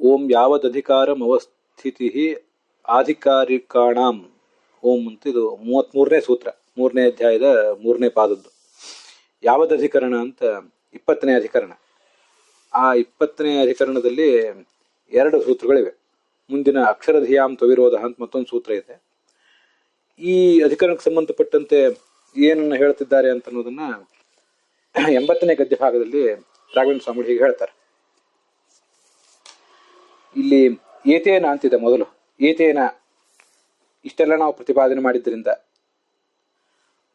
ಓಂ ಯಾವದಧಿಕಾರಂ ಅವಸ್ಥಿತಿ ಆಧಿಕಾರಿಕಾಣಾಂ ಓಂ ಅಂತ ಇದು 33ನೇ ಸೂತ್ರ, 3ನೇ ಅಧ್ಯಾಯದ 3ನೇ ಪಾದದ್ದು. ಯಾವದಧಿಕರಣ ಅಂತ 20ನೇ ಅಧಿಕರಣ. ಆ 20ನೇ ಅಧಿಕರಣದಲ್ಲಿ 2 ಸೂತ್ರಗಳಿವೆ. ಮುಂದಿನ ಅಕ್ಷರಧಿಯಾಂ ತ್ವವಿರೋಧ ಅಂತ ಮತ್ತೊಂದು ಸೂತ್ರ ಇದೆ. ಈ ಅಧಿಕರಣಕ್ಕೆ ಸಂಬಂಧಪಟ್ಟಂತೆ ಏನನ್ನ ಹೇಳ್ತಿದ್ದಾರೆ ಅಂತ ಅನ್ನೋದನ್ನ 80ನೇ ಗದ್ಯ ಭಾಗದಲ್ಲಿ ರಾಘವೇಂದ್ರ ಸ್ವಾಮಿ ಹೀಗೆ ಹೇಳ್ತಾರೆ. ಇಲ್ಲಿ ಏತೇನ ಅಂತಿದೆ ಮೊದಲು. ಏತೇನ ಇಷ್ಟೆಲ್ಲ ನಾವು ಪ್ರತಿಪಾದನೆ ಮಾಡಿದ್ದರಿಂದ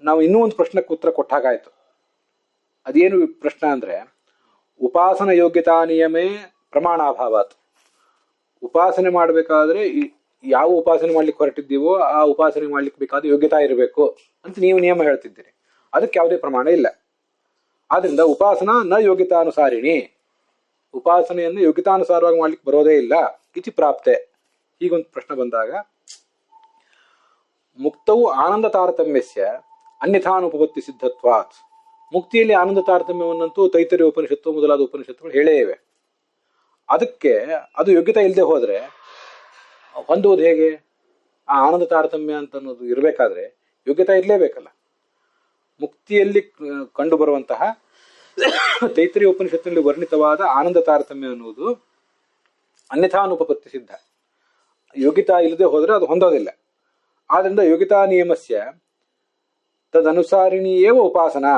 ನಾವು ಇನ್ನೂ ಒಂದು ಪ್ರಶ್ನಕ್ಕೆ ಉತ್ತರ ಕೊಟ್ಟಾಗಾಯ್ತು. ಅದೇನು ಪ್ರಶ್ನೆ ಅಂದ್ರೆ, ಉಪಾಸನ ಯೋಗ್ಯತಾ ನಿಯಮೇ ಪ್ರಮಾಣಾಭಾವಾತ್. ಉಪಾಸನೆ ಮಾಡಬೇಕಾದ್ರೆ ಯಾವ ಉಪಾಸನೆ ಮಾಡ್ಲಿಕ್ಕೆ ಹೊರಟಿದ್ದೀವೋ ಆ ಉಪಾಸನೆ ಮಾಡ್ಲಿಕ್ಕೆ ಬೇಕಾದ ಯೋಗ್ಯತಾ ಇರಬೇಕು ಅಂತ ನೀವು ನಿಯಮ ಹೇಳ್ತಿದ್ದೀರಿ. ಅದಕ್ಕೆ ಯಾವುದೇ ಪ್ರಮಾಣ ಇಲ್ಲ. ಆದ್ರಿಂದ ಉಪಾಸನಾ ನ ಯೋಗ್ಯತಾನುಸಾರಿಣಿ, ಉಪಾಸನೆಯನ್ನು ಯೋಗ್ಯತಾನುಸಾರವಾಗಿ ಮಾಡ್ಲಿಕ್ಕೆ ಬರೋದೇ ಇಲ್ಲ. ಇತಿ ಪ್ರಾಪ್ತೆ. ಹೀಗೊಂದು ಪ್ರಶ್ನೆ ಬಂದಾಗ, ಮುಕ್ತವು ಆನಂದ ತಾರತಮ್ಯಸ್ಯ ಅನ್ಯಥಾನುಪಪತ್ತಿ ಸಿದ್ಧತ್ವಾತ್. ಮುಕ್ತಿಯಲ್ಲಿ ಆನಂದ ತಾರತಮ್ಯವನ್ನಂತೂ ತೈತರಿಯ ಉಪನಿಷತ್ತು ಮೊದಲಾದ ಉಪನಿಷತ್ತುಗಳು ಹೇಳೇ ಇವೆ. ಅದಕ್ಕೆ ಅದು ಯೋಗ್ಯತೆ ಇಲ್ಲದೆ ಹೋದ್ರೆ ಹೊಂದುವುದು ಹೇಗೆ? ಆ ಆನಂದ ತಾರತಮ್ಯ ಅಂತ ಅನ್ನೋದು ಇರಬೇಕಾದ್ರೆ ಯೋಗ್ಯತೆ ಇರಲೇಬೇಕಲ್ಲ. ಮುಕ್ತಿಯಲ್ಲಿ ಕಂಡು ಬರುವಂತಹ ತೈತರಿಯ ಉಪನಿಷತ್ತಿನಲ್ಲಿ ವರ್ಣಿತವಾದ ಆನಂದ ತಾರತಮ್ಯ ಅನ್ನುವುದು ಅನ್ಯಥಾನುಪಪತ್ತಿ ಸಿದ್ಧ. ಯೋಗ್ಯತಾ ಇಲ್ಲದೆ ಹೋದ್ರೆ ಅದು ಹೊಂದೋದಿಲ್ಲ. ಆದ್ರಿಂದ ಯೋಗ್ಯತಾ ನಿಯಮಸ್ಯ ತದನುಸಾರಿಣಿಯೇವ ಉಪಾಸನಾ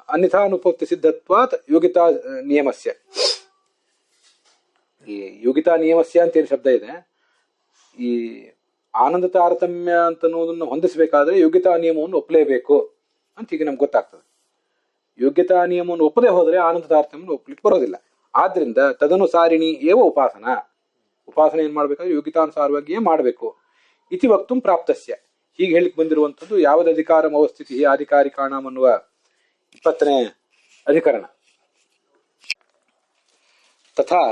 ಅನ್ಯಥಾನುಪಪತ್ತಿ ಸಿದ್ಧತ್ವಾತ್ ಯೋಗ್ಯತಾ ನಿಯಮಸ್ಯ. ಈ ಯೋಗ್ಯತಾ ನಿಯಮಸ್ಯ ಅಂತ ಏನು ಶಬ್ದ ಇದೆ, ಈ ಆನಂದ ತಾರತಮ್ಯ ಅಂತ ಅನ್ನೋದನ್ನು ಹೊಂದಿಸಬೇಕಾದ್ರೆ ಯೋಗ್ಯತಾ ನಿಯಮವನ್ನು ಒಪ್ಪಲೇಬೇಕು ಅಂತ ಈಗ ನಮ್ಗೆ ಗೊತ್ತಾಗ್ತದೆ. ಯೋಗ್ಯತಾ ನಿಯಮವನ್ನು ಒಪ್ಪದೆ ಹೋದ್ರೆ ಆನಂದ ತಾರತಮ್ಯವನ್ನು ಒಪ್ಪಲಿಕ್ಕೆ ಬರೋದಿಲ್ಲ. ಆದ್ರಿಂದ ತದನುಸಾರಿಣಿ ಏವ ಉಪಾಸನಾ, ಉಪಾಸನೆ ಏನ್ ಮಾಡ್ಬೇಕಾದ್ರೆ ಯೋಗ್ಯತಾನುಸಾರವಾಗಿಯೇ ಮಾಡಬೇಕು. ಇತಿ ವಕ್ತುಂ ಪ್ರಾಪ್ತಸ್ಯ, ಹೀಗೆ ಹೇಳಿಕ್ ಬಂದಿರುವಂಥದ್ದು ಯಾವದಧಿಕಾರಂ ಅವಸ್ಥಿತಿ ಆಧಿಕಾರಿಕಾಣಾಂ ಅನ್ನುವ 20ನೇ ಅಧಿಕರಣ. ತಥಾ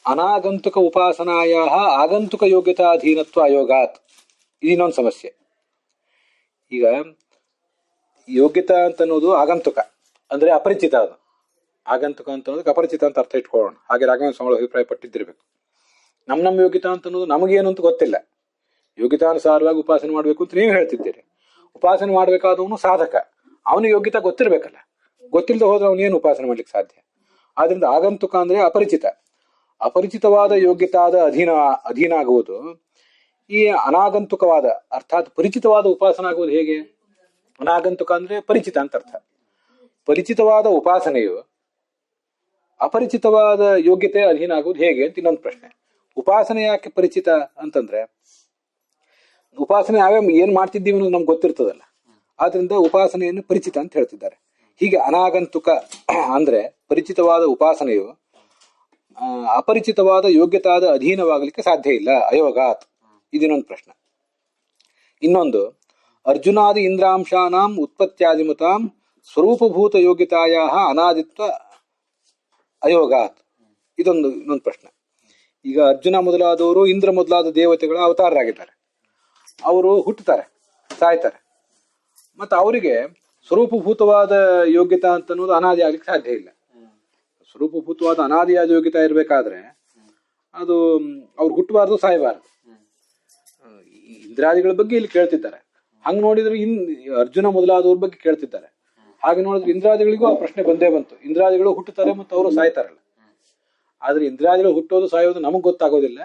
ಅನಾಗಂತುಕ ಉಪಾಸನಾಯ ಆಗಂತುಕ ಯೋಗ್ಯತಾಧೀನತ್ವ ಅಯೋಗಾತ್. ಇದನ್ನೊಂದು ಸಮಸ್ಯೆ. ಈಗ ಯೋಗ್ಯತಾ ಅಂತ ಅನ್ನೋದು ಆಗಂತುಕ ಅಂದ್ರೆ ಅಪರಿಚಿತ. ಅದು ಆಗಂತುಕ ಅಂತ ಅನ್ನೋದಕ್ಕೆ ಅಪರಿಚಿತ ಅಂತ ಅರ್ಥ ಇಟ್ಕೊಳ್ಳೋಣ. ಹಾಗೆ ರಾಘವೇಂದ್ರ ಸ್ವಾಮಿ ಅಭಿಪ್ರಾಯ ಪಟ್ಟಿದ್ದಿರ್ಬೇಕು. ನಮ್ಮ ಯೋಗ್ಯತಾ ಅಂತ ಅನ್ನೋದು ನಮಗೇನು ಅಂತ ಗೊತ್ತಿಲ್ಲ. ಯೋಗ್ಯತಾನುಸಾರವಾಗಿ ಉಪಾಸನೆ ಮಾಡಬೇಕು ಅಂತ ನೀವು ಹೇಳ್ತಿದ್ದೀರಿ. ಉಪಾಸನೆ ಮಾಡಬೇಕಾದವನು ಸಾಧಕ, ಅವನಿಗೆ ಯೋಗ್ಯತಾ ಗೊತ್ತಿರ್ಬೇಕಲ್ಲ. ಗೊತ್ತಿಲ್ಲದೆ ಹೋದ್ರೆ ಅವನೇನು ಉಪಾಸನೆ ಮಾಡ್ಲಿಕ್ಕೆ ಸಾಧ್ಯ? ಆದ್ರಿಂದ ಆಗಂತುಕ ಅಂದ್ರೆ ಅಪರಿಚಿತ. ಅಪರಿಚಿತವಾದ ಯೋಗ್ಯತಾದ ಅಧೀನ ಆಗುವುದು. ಈ ಅನಾಗಂತುಕವಾದ ಅರ್ಥಾತ್ ಪರಿಚಿತವಾದ ಉಪಾಸನ ಆಗುವುದು ಹೇಗೆ? ಅನಾಗಂತುಕ ಅಂದ್ರೆ ಪರಿಚಿತ ಅಂತ ಅರ್ಥ. ಪರಿಚಿತವಾದ ಉಪಾಸನೆಯು ಅಪರಿಚಿತವಾದ ಯೋಗ್ಯತೆ ಅಧೀನ ಆಗುವುದು ಹೇಗೆ ಅಂತ ಇನ್ನೊಂದು ಪ್ರಶ್ನೆ. ಉಪಾಸನೆ ಯಾಕೆ ಪರಿಚಿತ ಅಂತಂದ್ರೆ, ಉಪಾಸನೆ ಏನ್ ಮಾಡ್ತಿದ್ದೀವಿ ಅನ್ನೋದು ನಮ್ಗೆ ಗೊತ್ತಿರ್ತದಲ್ಲ. ಆದ್ರಿಂದ ಉಪಾಸನೆಯನ್ನು ಪರಿಚಿತ ಅಂತ ಹೇಳ್ತಿದ್ದಾರೆ. ಹೀಗೆ ಅನಾಗಂತುಕ ಅಂದ್ರೆ ಪರಿಚಿತವಾದ ಉಪಾಸನೆಯು ಅಪರಿಚಿತವಾದ ಯೋಗ್ಯತಾದ ಅಧೀನವಾಗಲಿಕ್ಕೆ ಸಾಧ್ಯ ಇಲ್ಲ, ಅಯೋಗಾತ್. ಇದಿನ್ನೊಂದು ಪ್ರಶ್ನೆ. ಇನ್ನೊಂದು, ಅರ್ಜುನಾದಿ ಇಂದ್ರಾಂಶಾನಾಂ ಉತ್ಪತ್ತ್ಯಾದಿಮತಾಂ ಸ್ವರೂಪಭೂತ ಯೋಗ್ಯತಾಯ ಅನಾದಿತ್ವ ಅಯೋಗಾತ್. ಇನ್ನೊಂದು ಪ್ರಶ್ನೆ. ಈಗ ಅರ್ಜುನ ಮೊದಲಾದವರು ಇಂದ್ರ ಮೊದಲಾದ ದೇವತೆಗಳ ಅವತಾರರಾಗಿದ್ದಾರೆ. ಅವರು ಹುಟ್ಟುತ್ತಾರೆ, ಸಾಯ್ತಾರೆ. ಮತ್ತು ಅವರಿಗೆ ಸ್ವರೂಪಭೂತವಾದ ಯೋಗ್ಯತಾ ಅಂತ ಅನ್ನೋದು ಅನಾದಿ ಆಗ್ಲಿಕ್ಕೆ ಸಾಧ್ಯ ಇಲ್ಲ. ಸ್ವರೂಪಭೂತವಾದ ಅನಾದಿಯಾದ ಯೋಗ್ಯತಾ ಇರಬೇಕಾದ್ರೆ ಅದು ಅವ್ರು ಹುಟ್ಟಬಾರ್ದು, ಸಾಯಬಾರದು. ಇಂದ್ರಾದಿಗಳ ಬಗ್ಗೆ ಇಲ್ಲಿ ಕೇಳ್ತಿದ್ದಾರೆ. ಹಂಗ್ ನೋಡಿದ್ರೆ ಅರ್ಜುನ ಮೊದಲಾದವ್ರ ಬಗ್ಗೆ ಕೇಳ್ತಿದ್ದಾರೆ. ಹಾಗೆ ನೋಡಿದ್ರೆ ಇಂದ್ರಾದಿಗಳಿಗೂ ಆ ಪ್ರಶ್ನೆ ಬಂದೇ ಬಂತು. ಇಂದ್ರಾದಿಗಳು ಹುಟ್ಟುತ್ತಾರೆ ಮತ್ತು ಅವರು ಸಾಯ್ತಾರಲ್ಲ. ಆದ್ರೆ ಇಂದ್ರಾದಿಗಳು ಹುಟ್ಟೋದು ಸಾಯೋದು ನಮಗ್ ಗೊತ್ತಾಗೋದಿಲ್ಲ.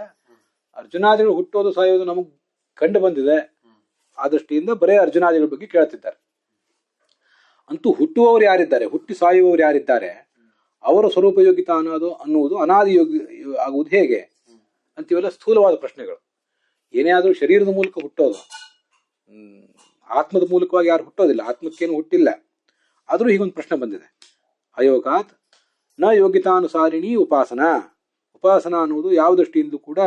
ಅರ್ಜುನಾದಿಗಳು ಹುಟ್ಟೋದು ಸಾಯೋದು ನಮಗ್ ಕಂಡು ಬಂದಿದೆ. ಆ ದೃಷ್ಟಿಯಿಂದ ಬರೇ ಅರ್ಜುನಾದಿಗಳ ಬಗ್ಗೆ ಕೇಳ್ತಿದ್ದಾರೆ. ಅಂತೂ ಹುಟ್ಟುವವರು ಯಾರಿದ್ದಾರೆ, ಹುಟ್ಟಿ ಸಾಯುವವರು ಯಾರಿದ್ದಾರೆ, ಅವರ ಸ್ವರೂಪ ಯೋಗ್ಯತಾ ಅನ್ನುವುದು ಅನಾದಿ ಆಗುವುದು ಹೇಗೆ ಅಂತಿವೆಲ್ಲ ಸ್ಥೂಲವಾದ ಪ್ರಶ್ನೆಗಳು. ಏನೇ ಆದ್ರೂ ಶರೀರದ ಮೂಲಕ ಹುಟ್ಟೋದು, ಆತ್ಮದ ಮೂಲಕವಾಗಿ ಯಾರು ಹುಟ್ಟೋದಿಲ್ಲ, ಆತ್ಮಕ್ಕೇನು ಹುಟ್ಟಿಲ್ಲ. ಆದ್ರೂ ಹೀಗೊಂದು ಪ್ರಶ್ನೆ ಬಂದಿದೆ. ಅಯೋಗಾತ್ ನ ಯೋಗ್ಯತಾನುಸಾರಿಣಿ ಉಪಾಸನಾ. ಉಪಾಸನಾ ಅನ್ನುವುದು ಯಾವ ದೃಷ್ಟಿಯಿಂದಲೂ ಕೂಡ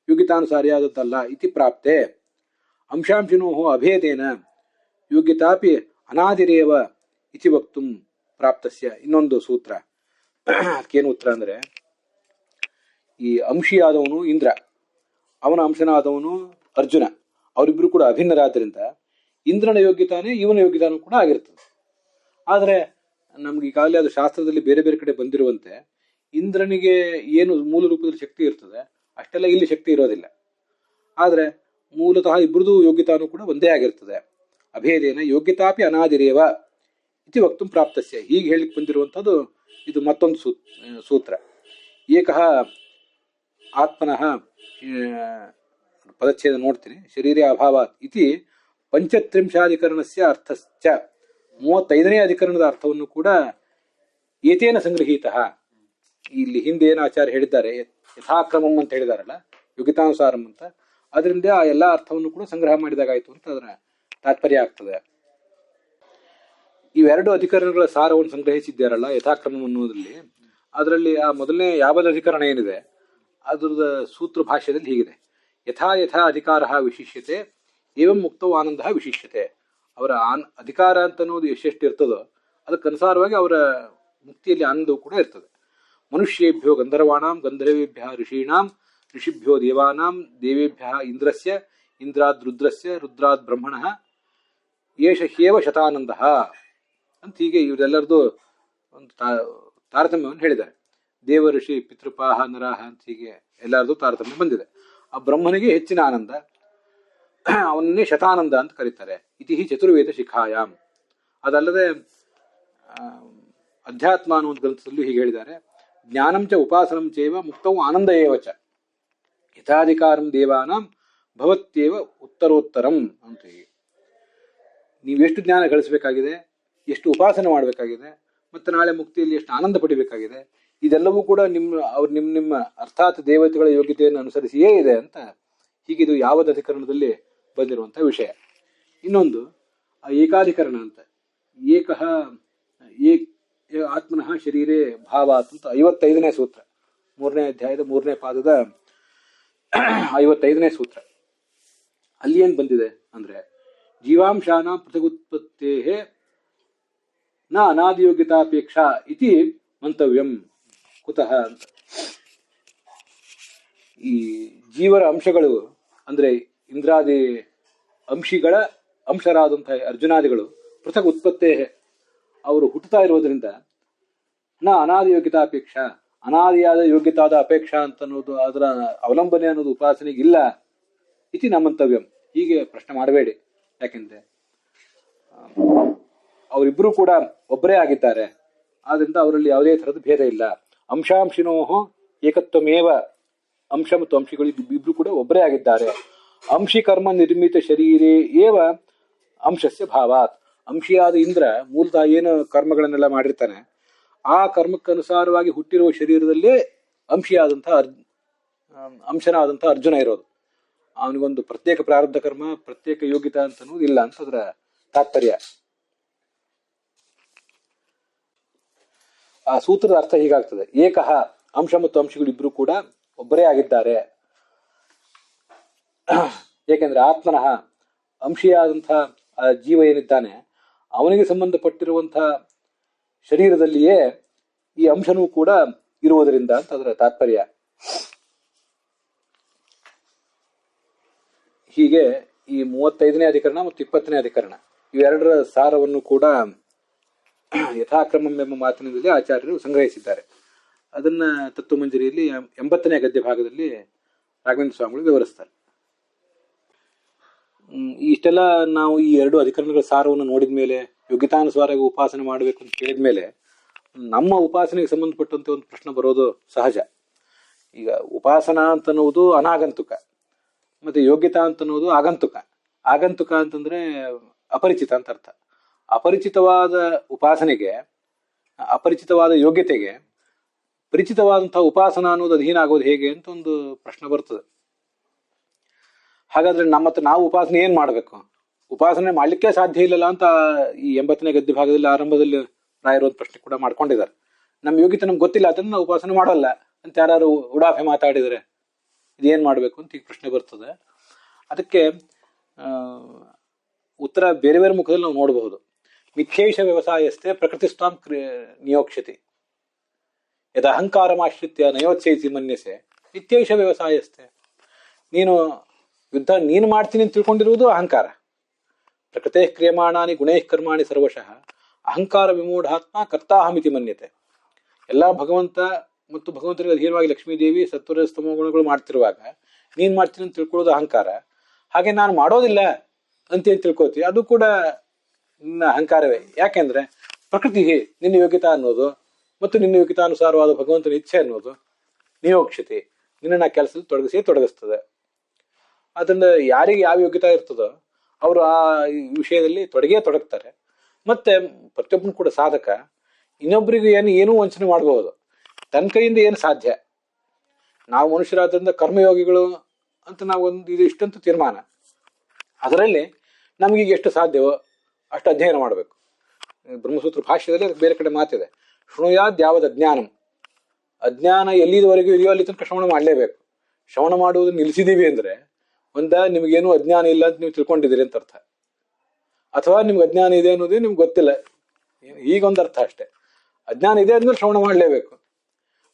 ಯೋಗ್ಯತಾನುಸಾರಿಯಾದದ್ದಲ್ಲ. ಇತಿ ಪ್ರಾಪ್ತೆ ಅಂಶಾಂಶಿನೋ ಅಭೇದೇನ ಯೋಗ್ಯತಾಪಿ ಅನಾದಿರೇವ ಇತಿ ವಕ್ತುಂ ಪ್ರಾಪ್ತಸ್ಯ. ಇನ್ನೊಂದು ಸೂತ್ರ. ಅದಕ್ಕೇನು ಉತ್ತರ ಅಂದ್ರೆ, ಈ ಅಂಶಿಯಾದವನು ಇಂದ್ರ, ಅವನ ಅಂಶನಾದವನು ಅರ್ಜುನ, ಅವರಿಬ್ರು ಕೂಡ ಅಭಿನ್ನರಾದ್ರಿಂದ ಇಂದ್ರನ ಯೋಗ್ಯತಾನೇ ಇವನ ಯೋಗ್ಯತಾನು ಕೂಡ ಆಗಿರ್ತದೆ. ಆದರೆ ನಮ್ಗೆ ಈಗಾಗಲೇ ಅದು ಶಾಸ್ತ್ರದಲ್ಲಿ ಬೇರೆ ಬೇರೆ ಕಡೆ ಬಂದಿರುವಂತೆ ಇಂದ್ರನಿಗೆ ಏನು ಮೂಲ ರೂಪದಲ್ಲಿ ಶಕ್ತಿ ಇರ್ತದೆ ಅಷ್ಟೆಲ್ಲ ಇಲ್ಲಿ ಶಕ್ತಿ ಇರೋದಿಲ್ಲ. ಆದರೆ ಮೂಲತಃ ಇಬ್ಬರದು ಯೋಗ್ಯತಾನು ಕೂಡ ಒಂದೇ ಆಗಿರ್ತದೆ. ಅಭೇದೇನ ಯೋಗ್ಯತಾಪಿ ಅನಾದಿರೇವ ಇತಿ ವಕ್ತು ಪ್ರಾಪ್ತಸ್ಯ. ಹೀಗೆ ಹೇಳಿಕ್ ಬಂದಿರುವಂಥದ್ದು ಇದು ಮತ್ತೊಂದು ಸೂತ್ರ. ಏಕಃ ಆತ್ಮನಃ ಪದಚ್ಛೇದ ನೋಡ್ತೀನಿ. ಶರೀರೇ ಅಭಾವಾತ್ ಇತಿ ಪಂಚತ್ರಿಂಶಾಧಿಕರಣಸ್ಯ ಅರ್ಥಶ್ಚ. 35ನೇ ಅಧಿಕರಣದ ಅರ್ಥವನ್ನು ಕೂಡ ಏತೇನ ಸಂಗೃಹೀತ. ಇಲ್ಲಿ ಹಿಂದೆ ಏನು ಆಚಾರ್ಯ ಹೇಳಿದ್ದಾರೆ, ಯಥಾಕ್ರಮಂ ಅಂತ ಹೇಳಿದಾರಲ್ಲ, ಯೋಗ್ಯತಾನುಸಾರಂ ಅಂತ, ಅದರಿಂದ ಆ ಎಲ್ಲ ಅರ್ಥವನ್ನು ಕೂಡ ಸಂಗ್ರಹ ಮಾಡಿದಾಗಾಯ್ತು ಅಂತ ಅದರ ತಾತ್ಪರ್ಯ ಆಗ್ತದೆ. ಇವೆರಡು ಅಧಿಕರಣಗಳ ಸಾರವನ್ನು ಸಂಗ್ರಹಿಸಿದ್ದಾರಲ್ಲ ಯಥಾಕ್ರಮಂ ಅನ್ನೋದ್ರಲ್ಲಿ, ಅದರಲ್ಲಿ ಆ ಮೊದಲನೇ ಯಾವದ ಅಧಿಕರಣ ಏನಿದೆ ಅದರದ ಸೂತ್ರ ಭಾಷ್ಯದಲ್ಲಿ ಹೀಗಿದೆ: ಯಥಾ ಯಥಾ ಅಧಿಕಾರ ವಿಶಿಷ್ಯತೆ ಏವಂ ಮುಕ್ತವು ಆನಂದ ವಿಶಿಷ್ಯತೆ. ಅವರ ಅಧಿಕಾರ ಅಂತ ಅನ್ನೋದು ಎಷ್ಟೆಷ್ಟು ಇರ್ತದೋ ಅದಕ್ಕನುಸಾರವಾಗಿ ಅವರ ಮುಕ್ತಿಯಲ್ಲಿ ಆನಂದವು ಕೂಡ ಇರ್ತದೆ. ಮನುಷ್ಯೇಭ್ಯೋ ಗಂಧರ್ವಾಣಾಂ ಗಂಧರ್ವೇಭ್ಯ ಋಷೀಣಾಂ ಋಷಿಭ್ಯೋ ದೇವಾನಾಂ ದೇವೇಭ್ಯ ಇಂದ್ರಸ್ಯ ಇಂದ್ರಾದ್ ರುದ್ರಸ್ಯ ರುದ್ರಾದ್ ಬ್ರಹ್ಮಣಃ ಏಷ ಹ್ಯೇವ ಶತಾನಂದ ಅಂತ ಹೀಗೆ ಇವರೆಲ್ಲರದು ಒಂದು ತಾರತಮ್ಯವನ್ನು ಹೇಳಿದ್ದಾರೆ. ದೇವ ಋಷಿ ಪಿತೃಪಾಹ ನರಾಹ ಅಂತ ಹೀಗೆ ಎಲ್ಲರದು ತಾರತಮ್ಯ ಬಂದಿದೆ. ಆ ಬ್ರಹ್ಮನಿಗೆ ಹೆಚ್ಚಿನ ಆನಂದ, ಅವನ್ನೇ ಶತಾನಂದ ಅಂತ ಕರೀತಾರೆ. ಇತಿ ಚತುರ್ವೇದ ಶಿಖಾಯಾಮ್. ಅದಲ್ಲದೆ ಅಧ್ಯಾತ್ಮ ಅನ್ನೋ ಒಂದು ಗ್ರಂಥದಲ್ಲೂ ಹೀಗೆ ಹೇಳಿದ್ದಾರೆ: ಜ್ಞಾನಂ ಚ ಉಪಾಸನಂ ಚೈವ ಮುಕ್ತವು ಆನಂದ ಏವ ಚ ಯಥಾಧಿಕಾರಂ ದೇವಾನಾಂ ಭವತ್ಯೇವ ಉತ್ತರೋತ್ತರಂ ಅಂತ. ಹೀಗೆ ನೀವೆಷ್ಟು ಜ್ಞಾನ ಗಳಿಸಬೇಕಾಗಿದೆ, ಎಷ್ಟು ಉಪಾಸನೆ ಮಾಡಬೇಕಾಗಿದೆ, ಮತ್ತು ನಾಳೆ ಮುಕ್ತಿಯಲ್ಲಿ ಎಷ್ಟು ಆನಂದ ಪಡಿಬೇಕಾಗಿದೆ, ಇದೆಲ್ಲವೂ ಕೂಡ ನಿಮ್ಮ ಅರ್ಥಾತ್ ದೇವತೆಗಳ ಯೋಗ್ಯತೆಯನ್ನು ಅನುಸರಿಸಿಯೇ ಇದೆ ಅಂತ ಹೀಗಿದು ಯಾವದ ಅಧಿಕರಣದಲ್ಲಿ ಬಂದಿರುವಂಥ ವಿಷಯ. ಇನ್ನೊಂದು ಏಕಾಧಿಕರಣ ಅಂತ. ಏಕಃ ಆತ್ಮನಃ ಶರೀರೇ ಭಾವಾತ್ ಅಂತ 55ನೇ ಸೂತ್ರ, 3ನೇ ಅಧ್ಯಾಯದ 3ನೇ ಪಾದದ 55ನೇ ಸೂತ್ರ. ಅಲ್ಲಿ ಏನ್ ಬಂದಿದೆ ಅಂದ್ರೆ, ಜೀವಾಂಶಾನ ಪೃಥಗುತ್ಪತ್ತೇ ನ ಅನಾದಿಯೋಗ್ಯತಾಪೇಕ್ಷಾ ಇತಿ ಮಂತವ್ಯಂ ಕುತಃ ಅಂತ. ಈ ಜೀವರ ಅಂಶಗಳು ಅಂದ್ರೆ ಇಂದ್ರಾದಿ ಅಂಶಿಗಳ ಅಂಶರಾದಂತಹ ಅರ್ಜುನಾದಿಗಳು ಪೃಥಕ್ ಉತ್ಪತ್ತೇ, ಅವರು ಹುಟ್ಟುತ್ತಾ ಇರೋದ್ರಿಂದ ನ ಅನಾದಿ ಯೋಗ್ಯತಾಪೇಕ್ಷಾ, ಅನಾದಿಯಾದ ಯೋಗ್ಯತಾದ ಅಪೇಕ್ಷಾ ಅಂತ ಅನ್ನೋದು, ಅದರ ಅವಲಂಬನೆ ಅನ್ನೋದು ಉಪಾಸನೆಗೆ ಇಲ್ಲ. ಇತಿ ನ ಮಂತವ್ಯಂ. ಹೀಗೆ ಪ್ರಶ್ನೆ ಮಾಡಬೇಡಿ. ಯಾಕೆಂದ್ರೆ ಅವರಿಬ್ಬರು ಕೂಡ ಒಬ್ಬರೇ ಆಗಿದ್ದಾರೆ. ಆದ್ರಿಂದ ಅವರಲ್ಲಿ ಯಾವುದೇ ಥರದ ಭೇದ ಇಲ್ಲ. ಅಂಶಾಂಶಿನೋ ಏಕತ್ವಮೇವ. ಅಂಶ ಮತ್ತು ಅಂಶಿಗಳು ಇಬ್ರು ಕೂಡ ಒಬ್ಬರೇ ಆಗಿದ್ದಾರೆ. ಅಂಶಿ ಕರ್ಮ ನಿರ್ಮಿತ ಶರೀರೇ ಏವ ಅಂಶಸ್ಯ ಭಾವಾತ್. ಅಂಶಿಯಾದ ಇಂದ್ರ ಮೂಲತಃ ಏನು ಕರ್ಮಗಳನ್ನೆಲ್ಲ ಮಾಡಿರ್ತಾನೆ, ಆ ಕರ್ಮಕ್ಕನುಸಾರವಾಗಿ ಹುಟ್ಟಿರುವ ಶರೀರದಲ್ಲೇ ಅಂಶನಾದಂತಹ ಅರ್ಜುನ ಇರೋದು. ಅವನಿಗೊಂದು ಪ್ರತ್ಯೇಕ ಪ್ರಾರಬ್ಧ ಕರ್ಮ, ಪ್ರತ್ಯೇಕ ಯೋಗ್ಯತಾ ಅಂತ ಅನ್ನೋದು ಇಲ್ಲ ಅಂತ ಅದರ ತಾತ್ಪರ್ಯ. ಆ ಸೂತ್ರದ ಅರ್ಥ ಹೀಗಾಗ್ತದೆ: ಏಕಃ, ಅಂಶ ಮತ್ತು ಅಂಶಗಳು ಇಬ್ರು ಕೂಡ ಒಬ್ಬರೇ ಆಗಿದ್ದಾರೆ. ಏಕೆಂದ್ರೆ ಆತ್ಮನಃ ಅಂಶಿಯಾದಂತಹ ಜೀವ ಏನಿದ್ದಾನೆ ಅವನಿಗೆ ಸಂಬಂಧಪಟ್ಟಿರುವಂತಹ ಶರೀರದಲ್ಲಿಯೇ ಈ ಅಂಶನೂ ಕೂಡ ಇರುವುದರಿಂದ ಅಂತ ಅದರ ತಾತ್ಪರ್ಯ. ಹೀಗೆ ಈ 35ನೇ ಅಧಿಕರಣ ಮತ್ತು 20ನೇ ಅಧಿಕರಣ ಇವೆರಡರ ಸಾರವನ್ನು ಕೂಡ ಯಥಾಕ್ರಮಂ ಎಂಬ ಮಾತಿನಲ್ಲಿ ಆಚಾರ್ಯರು ಸಂಗ್ರಹಿಸಿದ್ದಾರೆ. ಅದನ್ನ ತತ್ವಮಂಜರಿಯಲ್ಲಿ 80ನೇ ಗದ್ಯ ಭಾಗದಲ್ಲಿ ರಾಘವೇಂದ್ರ ಸ್ವಾಮಿಗಳು ವಿವರಿಸ್ತಾರೆ. ಇಷ್ಟೆಲ್ಲ ನಾವು ಈ ಎರಡು ಅಧಿಕರಣಗಳ ಸಾರವನ್ನು ನೋಡಿದ ಮೇಲೆ, ಯೋಗ್ಯತಾನುಸಾರವಾಗಿ ಉಪಾಸನೆ ಮಾಡಬೇಕು ಅಂತ ಕೇಳಿದ ಮೇಲೆ, ನಮ್ಮ ಉಪಾಸನೆಗೆ ಸಂಬಂಧಪಟ್ಟಂತೆ ಒಂದು ಪ್ರಶ್ನೆ ಬರೋದು ಸಹಜ. ಈಗ ಉಪಾಸನಾ ಅಂತ ಅನ್ನೋದು ಅನಾಗಂತುಕ, ಮತ್ತೆ ಯೋಗ್ಯತಾ ಅಂತ ಅನ್ನೋದು ಆಗಂತುಕ. ಆಗಂತುಕ ಅಂತಂದ್ರೆ ಅಪರಿಚಿತ ಅಂತ ಅರ್ಥ. ಅಪರಿಚಿತವಾದ ಉಪಾಸನೆಗೆ, ಅಪರಿಚಿತವಾದ ಯೋಗ್ಯತೆಗೆ ಪರಿಚಿತವಾದಂತಹ ಉಪಾಸನ ಅನ್ನೋದು ಅಧೀನ ಆಗೋದು ಹೇಗೆ ಅಂತ ಒಂದು ಪ್ರಶ್ನೆ ಬರ್ತದೆ. ಹಾಗಾದ್ರೆ ನಾವು ಉಪಾಸನೆ ಏನ್ ಮಾಡ್ಬೇಕು? ಉಪಾಸನೆ ಮಾಡ್ಲಿಕ್ಕೆ ಸಾಧ್ಯ ಇಲ್ಲಲ್ಲ ಅಂತ ಈ 80ನೇ ಗದ್ಯ ಭಾಗದಲ್ಲಿ ಆರಂಭದಲ್ಲಿ ರಾಯರು ಒಂದು ಪ್ರಶ್ನೆ ಕೂಡ ಮಾಡ್ಕೊಂಡಿದ್ದಾರೆ. ನಮ್ಮ ಯೋಗ್ಯತೆ ನಮ್ಗೆ ಗೊತ್ತಿಲ್ಲ, ಅದನ್ನ ನಾವು ಉಪಾಸನೆ ಮಾಡೋಲ್ಲ ಅಂತ ಯಾರು ಉಡಾಫೆ ಮಾತಾಡಿದರೆ ಇದೇನ್ ಮಾಡ್ಬೇಕು ಅಂತ ಈಗ ಪ್ರಶ್ನೆ ಬರ್ತದೆ. ಅದಕ್ಕೆ ಉತ್ತರ ಬೇರೆ ಬೇರೆ ಮುಖದಲ್ಲಿ ನಾವು ನೋಡಬಹುದು. ಮಿಥ್ಯೇಶ ವ್ಯವಸಾಯಸ್ಥೆ ಪ್ರಕೃತಿಸ್ತಾಂ ನಿಯೋಕ್ಷತಿ ಯದ ಅಹಂಕಾರಮಾಶ್ರಿತ್ಯ ನಯೋತ್ಸೈಸಿ ಮನ್ಯಸೆ ಮಿಥ್ಯೇಶ ವ್ಯವಸಾಯಸ್ಥೆ. ಯುದ್ಧ ನೀನು ಮಾಡ್ತೀನಿ ಅಂತ ತಿಳ್ಕೊಂಡಿರುವುದು ಅಹಂಕಾರ. ಪ್ರಕೃತೇ ಕ್ರಿಯಮಾಣಾನಿ ಗುಣೈ ಕರ್ಮಾಣಿ ಸರ್ವಶಃ ಅಹಂಕಾರ ವಿಮೂಢಾತ್ಮ ಕರ್ತಾಹಮಿತಿ ಮನ್ಯತೆ. ಎಲ್ಲ ಭಗವಂತ ಮತ್ತು ಭಗವಂತನಿಗೆ ಅಧೀನವಾಗಿ ಲಕ್ಷ್ಮೀದೇವಿ ಸತ್ವರ ಸ್ತಮ ಗುಣಗಳು ಮಾಡ್ತಿರುವಾಗ ನೀನ್ ಮಾಡ್ತೀನಿ ಅಂತ ತಿಳ್ಕೊಳ್ಳೋದು ಅಹಂಕಾರ. ಹಾಗೆ ನಾನು ಮಾಡೋದಿಲ್ಲ ಅಂತೇನು ತಿಳ್ಕೊತೀವಿ, ಅದು ಕೂಡ ನಿನ್ನ ಅಹಂಕಾರವೇ. ಯಾಕೆಂದ್ರೆ ಪ್ರಕೃತಿ ನಿನ್ನ ಯೋಗ್ಯತಾ ಅನ್ನೋದು ಮತ್ತು ನಿನ್ನ ಯೋಗ್ಯತಾನುಸಾರವಾದ ಭಗವಂತನ ಇಚ್ಛೆ ಅನ್ನೋದು ನಿಯೋಕ್ಷತೆ, ನಿನ್ನ ಕೆಲಸದಲ್ಲಿ ತೊಡಗಿಸ್ತದೆ. ಅದರಿಂದ ಯಾರಿಗೆ ಯಾವ ಯೋಗ್ಯತಾ ಇರ್ತದೋ ಅವರು ಆ ವಿಷಯದಲ್ಲಿ ತೊಡಗ್ತಾರೆ. ಮತ್ತೆ ಪ್ರತಿಯೊಬ್ಬನು ಕೂಡ ಸಾಧಕ ಇನ್ನೊಬ್ಬರಿಗೆ ಏನೂ ವಂಚನೆ ಮಾಡಬಹುದು, ತನ್ನ ಕೈಯಿಂದ ಏನು ಸಾಧ್ಯ. ನಾವು ಮನುಷ್ಯರಾದ್ರಿಂದ ಕರ್ಮಯೋಗಿಗಳು ಅಂತ ನಾವು ಇದು ಇಷ್ಟಂತೂ ತೀರ್ಮಾನ. ಅದರಲ್ಲಿ ನಮಗೀಗ ಎಷ್ಟು ಸಾಧ್ಯವೋ ಅಷ್ಟು ಅಧ್ಯಯನ ಮಾಡಬೇಕು. ಬ್ರಹ್ಮಸೂತ್ರ ಭಾಷ್ಯದಲ್ಲಿ ಅದಕ್ಕೆ ಬೇರೆ ಕಡೆ ಮಾತಿದೆ, ಶೃಣುಯಾದ್ ಯಾವದ್ ಅಜ್ಞಾನಂ. ಅಜ್ಞಾನ ಎಲ್ಲಿವರೆಗೂ ಇದೆಯೋ ಅಲ್ಲಿ ತನಕ ಶ್ರವಣ ಮಾಡಲೇಬೇಕು. ಶ್ರವಣ ಮಾಡುವುದು ನಿಲ್ಲಿಸಿದೀವಿ ಅಂದ್ರೆ ನಿಮಗೇನು ಅಜ್ಞಾನ ಇಲ್ಲ ಅಂತ ನೀವು ತಿಳ್ಕೊಂಡಿದ್ದೀರಿ ಅಂತ ಅರ್ಥ, ಅಥವಾ ನಿಮ್ಗೆ ಅಜ್ಞಾನ ಇದೆ ಅನ್ನೋದೇ ನಿಮ್ಗೆ ಗೊತ್ತಿಲ್ಲ, ಈಗೊಂದು ಅರ್ಥ ಅಷ್ಟೇ. ಅಜ್ಞಾನ ಇದೆ ಅಂದ್ಮೇಲೆ ಶ್ರವಣ ಮಾಡಲೇಬೇಕು.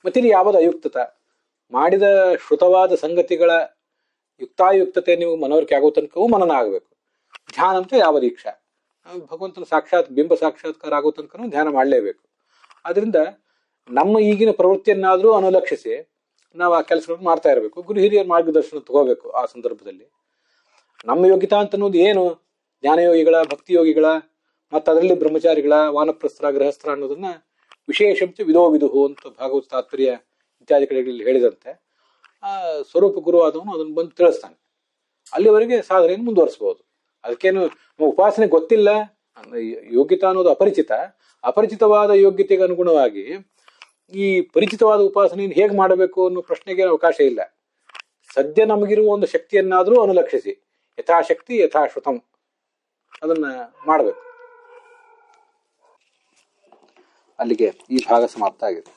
ಮತ್ತಿಲ್ಲಿ ಯಾವುದು ಅಯುಕ್ತತ, ಮಾಡಿದ ಶ್ರುತವಾದ ಸಂಗತಿಗಳ ಯುಕ್ತಾಯುಕ್ತತೆ ನೀವು ಮನವರಿಕೆ ಆಗೋ ತನಕವೂ ಮನನ ಆಗಬೇಕು. ಧ್ಯಾನ ಅಂತ ಯಾವ ದೀಕ್ಷಾ, ಭಗವಂತನ ಬಿಂಬ ಸಾಕ್ಷಾತ್ಕಾರ ಆಗೋ ತನಕನೂ ಧ್ಯಾನ ಮಾಡಲೇಬೇಕು. ಆದ್ರಿಂದ ನಮ್ಮ ಈಗಿನ ಪ್ರವೃತ್ತಿಯನ್ನಾದರೂ ಅನುಲಕ್ಷಿಸಿ ನಾವು ಆ ಕೆಲಸಗಳನ್ನು ಮಾಡ್ತಾ ಇರಬೇಕು. ಗುರು ಹಿರಿಯರ ಮಾರ್ಗದರ್ಶನ ತಗೋಬೇಕು. ಆ ಸಂದರ್ಭದಲ್ಲಿ ನಮ್ಮ ಯೋಗ್ಯತಾ ಅಂತ ಅನ್ನೋದು ಏನು, ಜ್ಞಾನಯೋಗಿಗಳ, ಭಕ್ತಿಯೋಗಿಗಳ, ಮತ್ತು ಅದರಲ್ಲಿ ಬ್ರಹ್ಮಚಾರಿಗಳ, ವಾನಪ್ರಸ್ಥರ, ಗೃಹಸ್ಥರ ಅನ್ನೋದನ್ನ ವಿಶೇಷಂತೆ ವಿದುಹು ಅಂತ ಭಾಗವತ ತಾತ್ಪರ್ಯ ಇತ್ಯಾದಿ ಕಡೆಗಳಲ್ಲಿ ಹೇಳಿದಂತೆ ಆ ಸ್ವರೂಪ ಗುರು ಆದವನು ಅದನ್ನು ಬಂದು ತಿಳಿಸ್ತಾನೆ. ಅಲ್ಲಿವರೆಗೆ ಸಾಧನೆಯನ್ನು ಮುಂದುವರಿಸಬಹುದು. ಅದಕ್ಕೇನು ಉಪಾಸನೆ ಗೊತ್ತಿಲ್ಲ, ಯೋಗ್ಯತಾ ಅನ್ನೋದು ಅಪರಿಚಿತವಾದ ಯೋಗ್ಯತೆಗೆ ಅನುಗುಣವಾಗಿ ಈ ಪರಿಚಿತವಾದ ಉಪಾಸನೆಯನ್ನು ಹೇಗೆ ಮಾಡಬೇಕು ಅನ್ನೋ ಪ್ರಶ್ನೆಗೆ ಅವಕಾಶ ಇಲ್ಲ. ಸದ್ಯ ನಮಗಿರುವ ಒಂದು ಶಕ್ತಿಯನ್ನಾದರೂ ಅನುಲಕ್ಷಿಸಿ ಯಥಾಶಕ್ತಿ ಯಥಾಶ್ರುತಂ ಅದನ್ನ ಮಾಡಬೇಕು. ಅಲ್ಲಿಗೆ ಈ ಭಾಗ ಸಮಾಪ್ತ ಆಗಿದೆ.